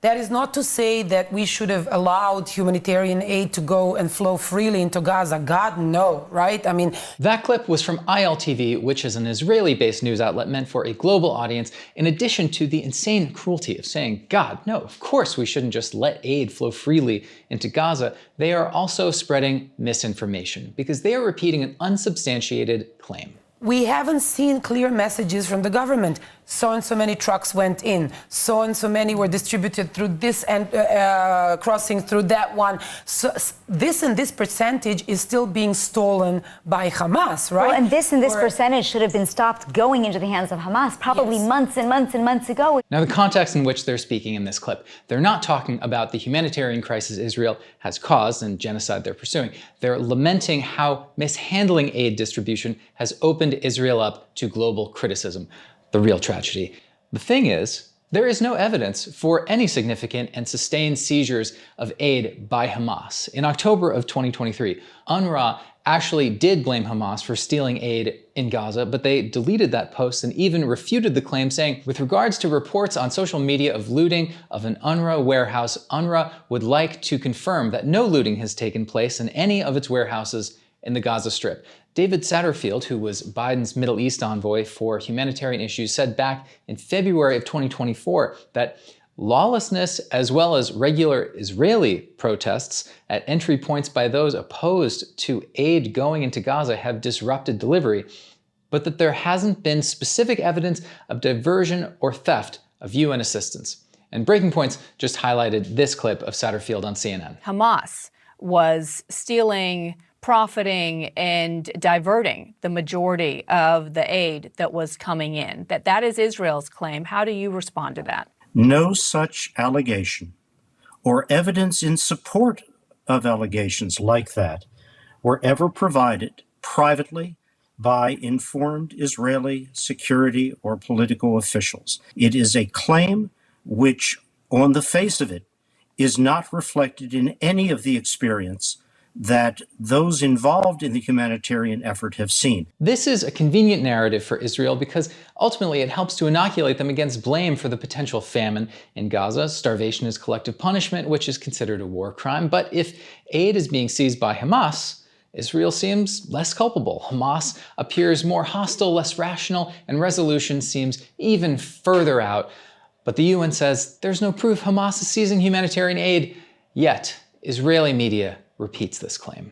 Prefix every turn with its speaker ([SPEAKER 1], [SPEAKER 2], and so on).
[SPEAKER 1] That is not to say that we should have allowed humanitarian aid to go and flow freely into Gaza. God, no, right? I mean...
[SPEAKER 2] That clip was from ILTV, which is an Israeli-based news outlet meant for a global audience, in addition to the insane cruelty of saying, God, no, of course we shouldn't just let aid flow freely into Gaza. They are also spreading misinformation, because they are repeating an unsubstantiated claim.
[SPEAKER 1] We haven't seen clear messages from the government. So and so many trucks went in. So and so many were distributed through this and crossing through that one. So this and this percentage is still being stolen by Hamas, right?
[SPEAKER 3] Well, and this percentage should have been stopped going into the hands of Hamas probably months and months and months ago.
[SPEAKER 2] Now, the context in which they're speaking in this clip, they're not talking about the humanitarian crisis Israel has caused and genocide they're pursuing. They're lamenting how mishandling aid distribution has opened Israel up to global criticism. The real tragedy. The thing is, there is no evidence for any significant and sustained seizures of aid by Hamas. In October of 2023, UNRWA actually did blame Hamas for stealing aid in Gaza, but they deleted that post and even refuted the claim, saying, with regards to reports on social media of looting of an UNRWA warehouse, UNRWA would like to confirm that no looting has taken place in any of its warehouses in the Gaza Strip. David Satterfield, who was Biden's Middle East envoy for humanitarian issues, said back in February of 2024 that lawlessness as well as regular Israeli protests at entry points by those opposed to aid going into Gaza have disrupted delivery, but that there hasn't been specific evidence of diversion or theft of UN assistance. And Breaking Points just highlighted this clip of Satterfield on CNN.
[SPEAKER 4] Hamas was stealing, profiting, and diverting the majority of the aid that was coming in. That is Israel's claim. How do you respond to that?
[SPEAKER 5] No such allegation or evidence in support of allegations like that were ever provided privately by informed Israeli security or political officials. It is a claim which, on the face of it, is not reflected in any of the experience that those involved in the humanitarian effort have seen.
[SPEAKER 2] This is a convenient narrative for Israel because ultimately it helps to inoculate them against blame for the potential famine in Gaza. Starvation is collective punishment, which is considered a war crime. But if aid is being seized by Hamas, Israel seems less culpable. Hamas appears more hostile, less rational, and resolution seems even further out. But the UN says there's no proof Hamas is seizing humanitarian aid, yet Israeli media repeats this claim.